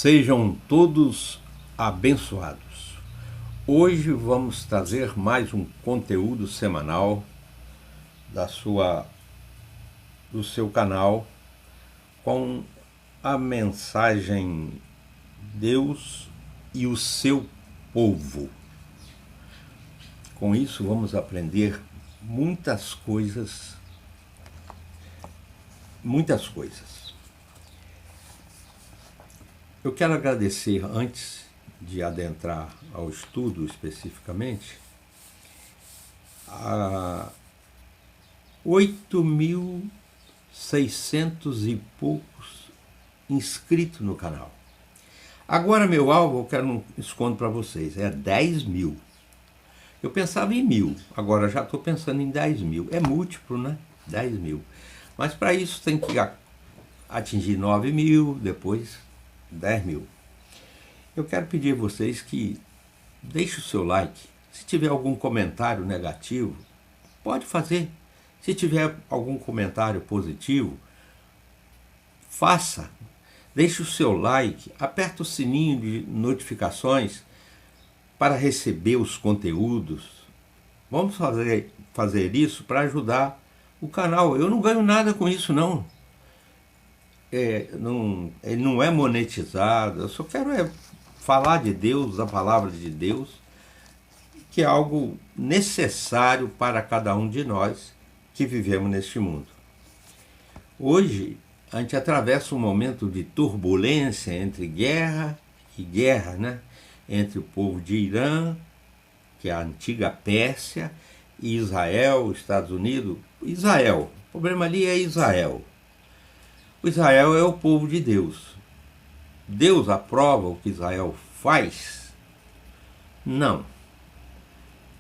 Sejam todos abençoados. Hoje vamos trazer mais um conteúdo semanal do seu canal com a mensagem Deus e o seu povo. Com isso vamos aprender muitas coisas. Eu quero agradecer, antes de adentrar ao estudo especificamente, a 8.600 e poucos inscritos no canal. Agora meu alvo, eu quero escondo para vocês, é 10 mil. Eu pensava em 1.000, agora já estou pensando em 10 mil. É múltiplo, né? 10 mil. Mas para isso tem que atingir 9 mil, depois 10 mil. Eu quero pedir a vocês que deixem o seu like. Se tiver algum comentário negativo, pode fazer. Se tiver algum comentário positivo, faça. Deixe o seu like, aperta o sininho de notificações para receber os conteúdos. Vamos fazer isso para ajudar o canal. Eu não ganho nada com isso, não. Ele não é monetizado. Eu só quero falar de Deus, da palavra de Deus, que é algo necessário para cada um de nós que vivemos neste mundo. Hoje a gente atravessa um momento de turbulência entre guerra e guerra, né? Entre o povo de Irã, que é a antiga Pérsia, e Israel, Estados Unidos. Israel, o problema ali é Israel. O Israel é o povo de Deus. Deus aprova o que Israel faz? Não.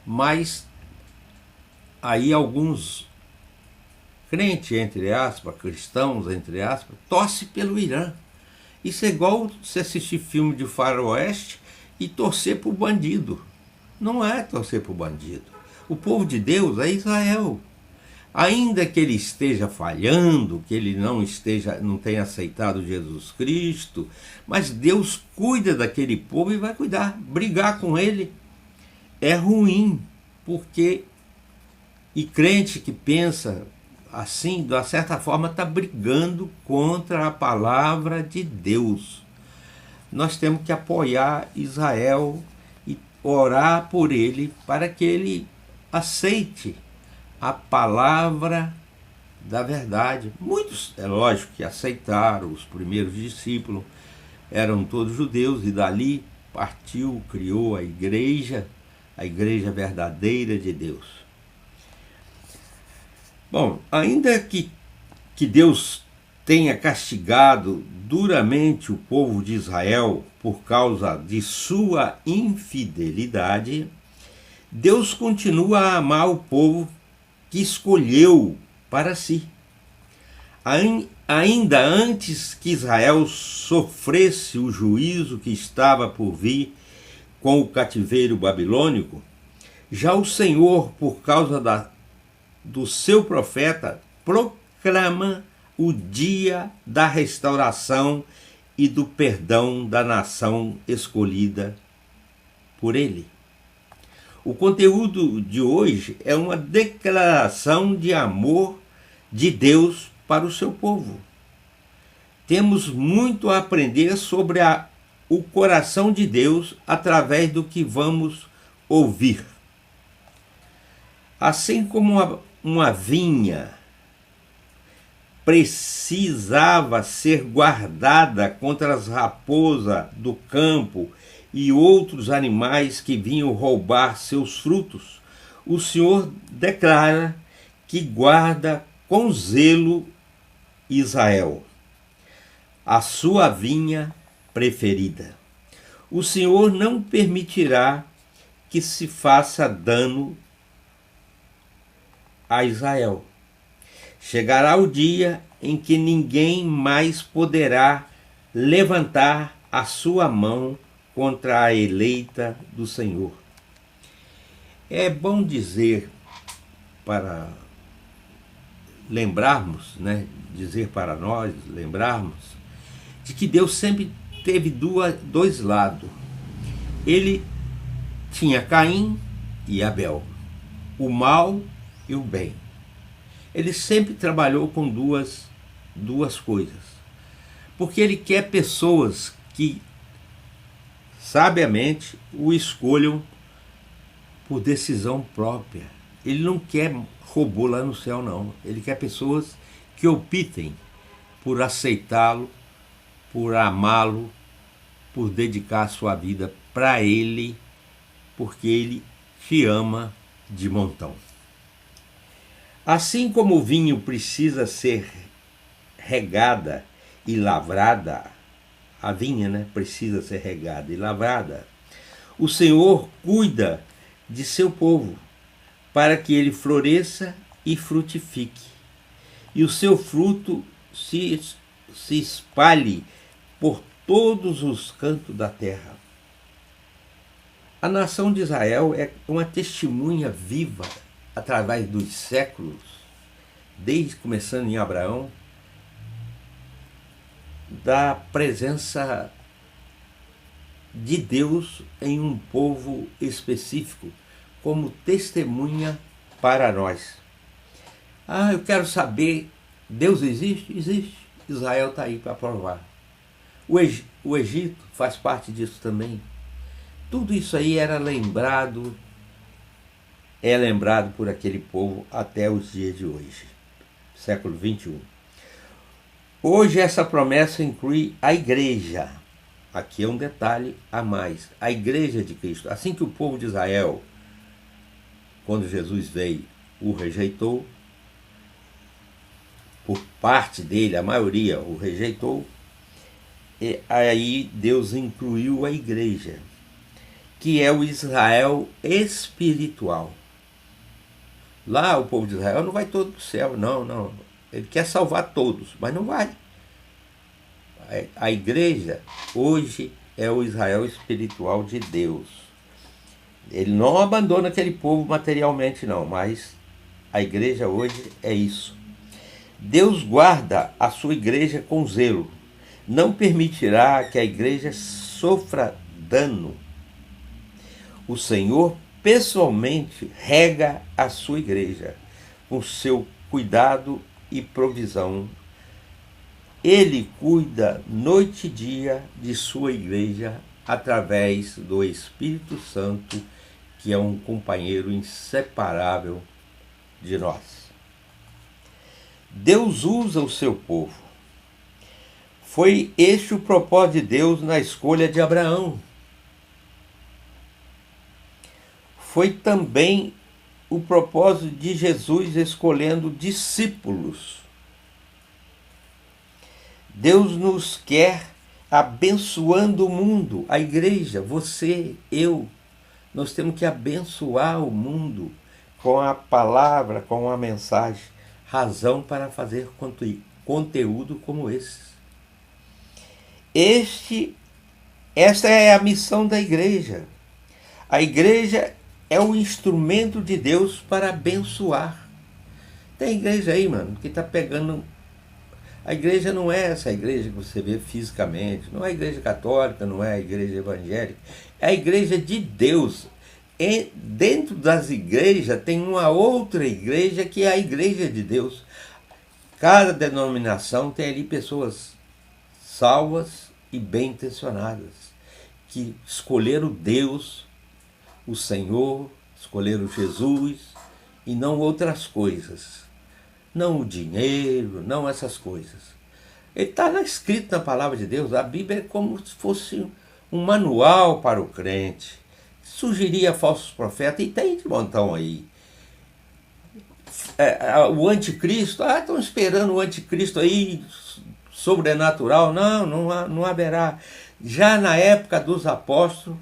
Mas aí alguns crentes, entre aspas, cristãos, entre aspas, torcem pelo Irã. Isso é igual você assistir filme de faroeste e torcer para o bandido. Não é torcer para o bandido. O povo de Deus é Israel. Ainda que ele esteja falhando, que ele não tenha aceitado Jesus Cristo, mas Deus cuida daquele povo e vai cuidar. Brigar com ele é ruim, porque crente que pensa assim, de uma certa forma, está brigando contra a palavra de Deus. Nós temos que apoiar Israel e orar por ele para que ele aceite a palavra da verdade. Muitos, é lógico, que aceitaram. Os primeiros discípulos eram todos judeus, e dali partiu, criou a igreja verdadeira de Deus. Bom, ainda que Deus tenha castigado duramente o povo de Israel por causa de sua infidelidade, Deus continua a amar o povo que escolheu para si. Ainda antes que Israel sofresse o juízo que estava por vir com o cativeiro babilônico, já o Senhor, por causa do seu profeta, proclama o dia da restauração e do perdão da nação escolhida por ele. O conteúdo de hoje é uma declaração de amor de Deus para o seu povo. Temos muito a aprender sobre o coração de Deus através do que vamos ouvir. Assim como uma vinha precisava ser guardada contra as raposas do campo e outros animais que vinham roubar seus frutos, o Senhor declara que guarda com zelo Israel, a sua vinha preferida. O Senhor não permitirá que se faça dano a Israel. Chegará o dia em que ninguém mais poderá levantar a sua mão contra a eleita do Senhor. É bom dizer, para lembrarmos, dizer para nós, lembrarmos, de que Deus sempre teve dois lados. Ele tinha Caim e Abel, o mal e o bem. Ele sempre trabalhou com duas coisas, porque ele quer pessoas que sabiamente o escolham por decisão própria. Ele não quer robô lá no céu, não. Ele quer pessoas que optem por aceitá-lo, por amá-lo, por dedicar a sua vida para ele, porque ele te ama de montão. Assim como o vinho precisa ser regada e lavrada, a vinha, né, precisa ser regada e lavrada, o Senhor cuida de seu povo para que ele floresça e frutifique, e o seu fruto se espalhe por todos os cantos da terra. A nação de Israel é uma testemunha viva através dos séculos, desde começando em Abraão, da presença de Deus em um povo específico, como testemunha para nós. Eu quero saber, Deus existe? Existe. Israel está aí para provar. O Egito faz parte disso também. Tudo isso aí é lembrado por aquele povo até os dias de hoje, século 21. Hoje essa promessa inclui a igreja. Aqui é um detalhe a mais. A igreja de Cristo. Assim que o povo de Israel, quando Jesus veio, o rejeitou, por parte dele, a maioria o rejeitou, e aí Deus incluiu a igreja, que é o Israel espiritual. Lá o povo de Israel não vai todo para o céu, não. Ele quer salvar todos, mas não vai. A igreja hoje é o Israel espiritual de Deus. Ele não abandona aquele povo materialmente, não, mas a igreja hoje é isso. Deus guarda a sua igreja com zelo. Não permitirá que a igreja sofra dano. O Senhor pessoalmente rega a sua igreja com seu cuidado e provisão. Ele cuida noite e dia de sua igreja através do Espírito Santo, que é um companheiro inseparável de nós. Deus usa o seu povo. Foi este o propósito de Deus na escolha de Abraão. Foi também o propósito de Jesus escolhendo discípulos. Deus nos quer abençoando o mundo, a igreja, você, eu. Nós temos que abençoar o mundo com a palavra, com a mensagem. Razão para fazer conteúdo como esse. Esta é a missão da igreja. A igreja é o instrumento de Deus para abençoar. Tem igreja aí, mano, que está pegando... A igreja não é essa igreja que você vê fisicamente, não é a igreja católica, não é a igreja evangélica, é a igreja de Deus. E dentro das igrejas tem uma outra igreja que é a igreja de Deus. Cada denominação tem ali pessoas salvas e bem intencionadas, que escolheram Deus, o Senhor, escolheram Jesus e não outras coisas. Não o dinheiro, não essas coisas. Ele está escrito na palavra de Deus. A Bíblia é como se fosse um manual para o crente. Surgiria falsos profetas, e tem de montão aí. O anticristo, estão esperando o anticristo aí, sobrenatural. Não haverá. Já na época dos apóstolos,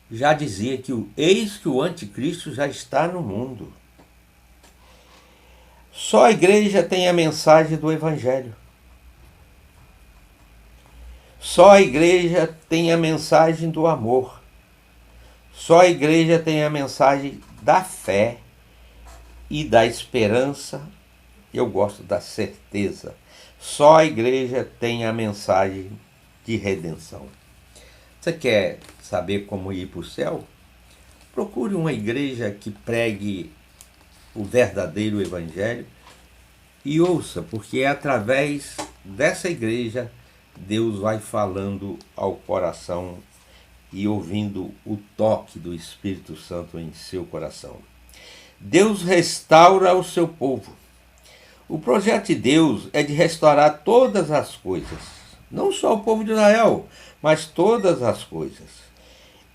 já dizia que eis que o anticristo já está no mundo. Só a igreja tem a mensagem do Evangelho. Só a igreja tem a mensagem do amor. Só a igreja tem a mensagem da fé e da esperança. Eu gosto da certeza. Só a igreja tem a mensagem de redenção. Você quer saber como ir para o céu? Procure uma igreja que pregue o verdadeiro evangelho e ouça, porque é através dessa igreja Deus vai falando ao coração e ouvindo o toque do Espírito Santo em seu coração. Deus restaura o seu povo. O projeto de Deus é de restaurar todas as coisas, não só o povo de Israel, mas todas as coisas.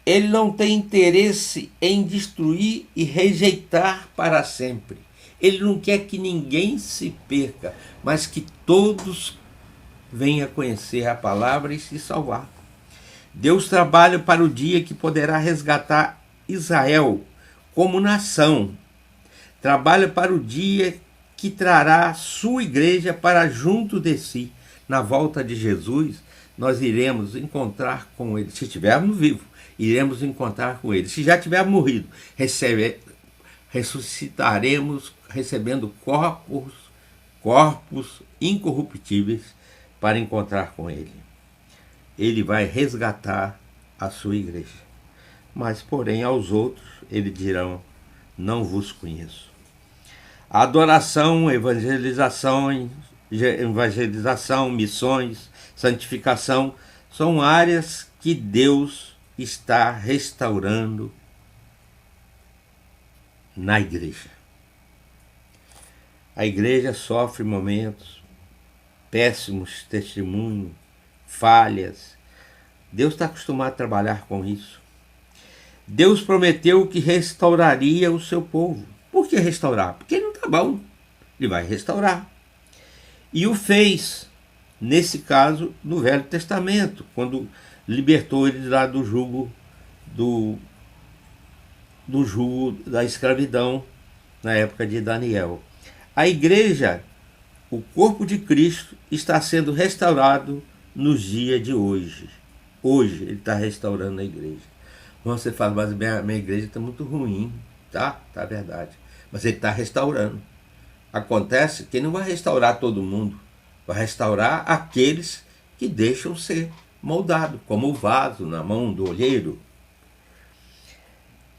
Ele não tem interesse em destruir e rejeitar para sempre. Ele não quer que ninguém se perca, mas que todos venham a conhecer a palavra e se salvar. Deus trabalha para o dia que poderá resgatar Israel como nação. Trabalha para o dia que trará sua igreja para junto de si. Na volta de Jesus, nós iremos encontrar com ele. Se estivermos vivos, iremos encontrar com ele. Se já tivermos morrido, ressuscitaremos recebendo corpos incorruptíveis para encontrar com ele. Ele vai resgatar a sua igreja. Mas, porém, aos outros, ele dirão, não vos conheço. A adoração, evangelização, missões, santificação, são áreas que Deus está restaurando na igreja. A igreja sofre momentos, péssimos testemunhos, falhas. Deus está acostumado a trabalhar com isso. Deus prometeu que restauraria o seu povo. Por que restaurar? Porque ele não está bom. Ele vai restaurar. E o fez, nesse caso, no Velho Testamento, quando libertou ele lá do jugo da escravidão na época de Daniel. A igreja, o corpo de Cristo, está sendo restaurado nos dias de hoje. Hoje ele está restaurando a igreja. Você fala, mas minha igreja está muito ruim. Tá verdade. Mas ele está restaurando. Acontece que ele não vai restaurar todo mundo. Vai restaurar aqueles que deixam ser moldados, como o vaso na mão do olheiro.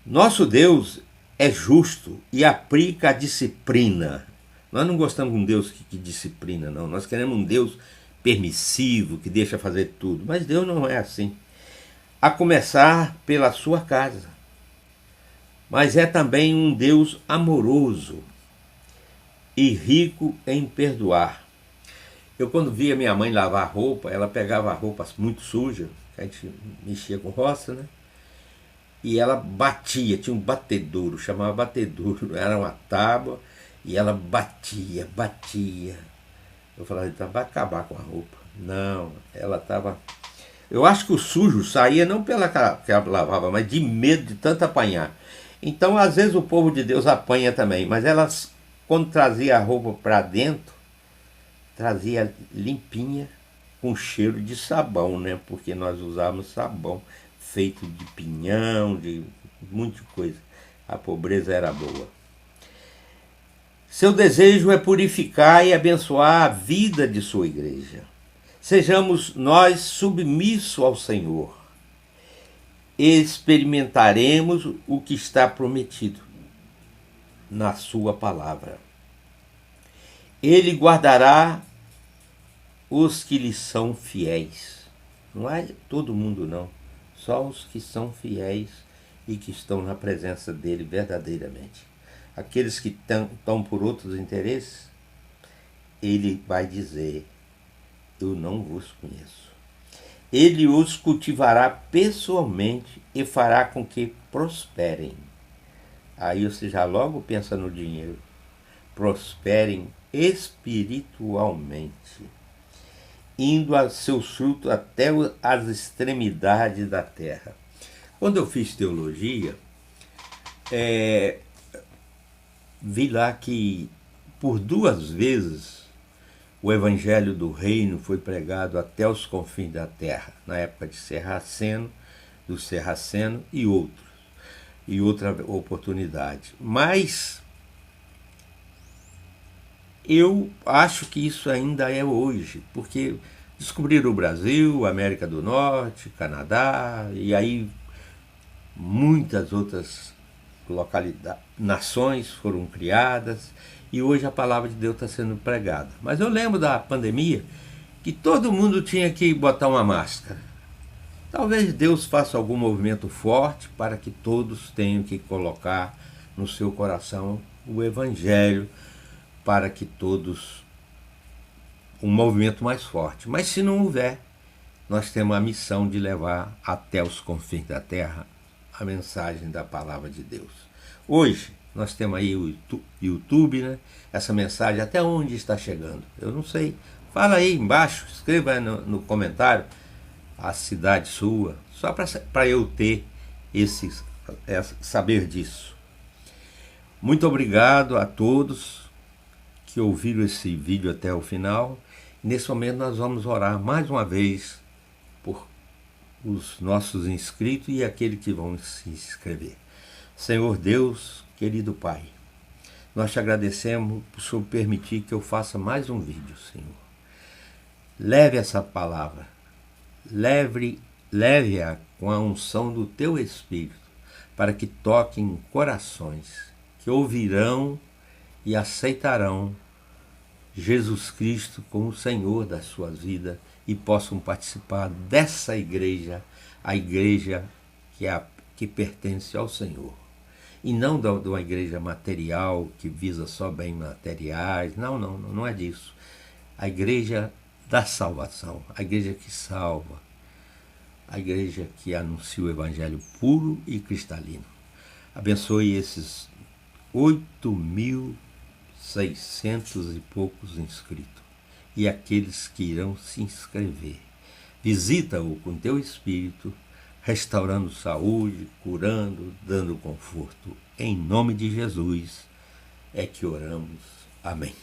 Nosso Deus é justo e aplica a disciplina. Nós não gostamos de um Deus que disciplina, não. Nós queremos um Deus permissivo, que deixa fazer tudo. Mas Deus não é assim. A começar pela sua casa. Mas é também um Deus amoroso e rico em perdoar. Eu, quando via minha mãe lavar roupa, ela pegava roupas muito sujas, a gente mexia com roça, né? E ela batia, tinha um batedouro, chamava batedouro, era uma tábua, e ela batia. Eu falava, então vai acabar com a roupa. Não, ela estava... Eu acho que o sujo saía não pela que ela lavava, mas de medo de tanto apanhar. Então, às vezes, o povo de Deus apanha também, mas elas, quando trazia a roupa para dentro, trazia limpinha, com cheiro de sabão, né? Porque nós usávamos sabão feito de pinhão, de muita coisa. A pobreza era boa. Seu desejo é purificar e abençoar a vida de sua igreja. Sejamos nós submissos ao Senhor. Experimentaremos o que está prometido na sua palavra. Ele guardará os que lhe são fiéis. Não é todo mundo, não. Só os que são fiéis e que estão na presença dele verdadeiramente. Aqueles que estão por outros interesses, ele vai dizer, eu não vos conheço. Ele os cultivará pessoalmente e fará com que prosperem. Aí você já logo pensa no dinheiro. Prosperem espiritualmente, indo a seus frutos até as extremidades da terra. Quando eu fiz teologia, vi lá que por 2 vezes o evangelho do reino foi pregado até os confins da terra, na época de Sarraceno, do Sarraceno e outra oportunidade. Mas eu acho que isso ainda é hoje, porque descobriram o Brasil, América do Norte, Canadá, e aí muitas outras localidades, nações foram criadas, e hoje a palavra de Deus está sendo pregada. Mas eu lembro da pandemia que todo mundo tinha que botar uma máscara. Talvez Deus faça algum movimento forte para que todos tenham que colocar no seu coração o Evangelho, para que todos um movimento mais forte. Mas se não houver, nós temos a missão de levar até os confins da terra a mensagem da palavra de Deus. Hoje nós temos aí o YouTube, né? Essa mensagem até onde está chegando? Eu não sei. Fala aí embaixo, escreva aí no comentário a cidade sua, só para eu ter saber disso. Muito obrigado a todos que ouviram esse vídeo até o final. Nesse momento nós vamos orar mais uma vez por os nossos inscritos e aqueles que vão se inscrever. Senhor Deus, querido Pai, nós te agradecemos por Senhor permitir que eu faça mais um vídeo, Senhor. Leve essa palavra, leve-a com a unção do Teu Espírito, para que toque em corações que ouvirão e aceitarão Jesus Cristo como Senhor das suas vidas e possam participar dessa igreja, a igreja que pertence ao Senhor. E não de uma igreja material que visa só bem materiais, não é disso. A igreja da salvação, a igreja que salva, a igreja que anuncia o evangelho puro e cristalino. Abençoe esses 8.600 e poucos inscritos e aqueles que irão se inscrever. Visita-o com teu Espírito, restaurando saúde, curando, dando conforto. Em nome de Jesus é que oramos. Amém.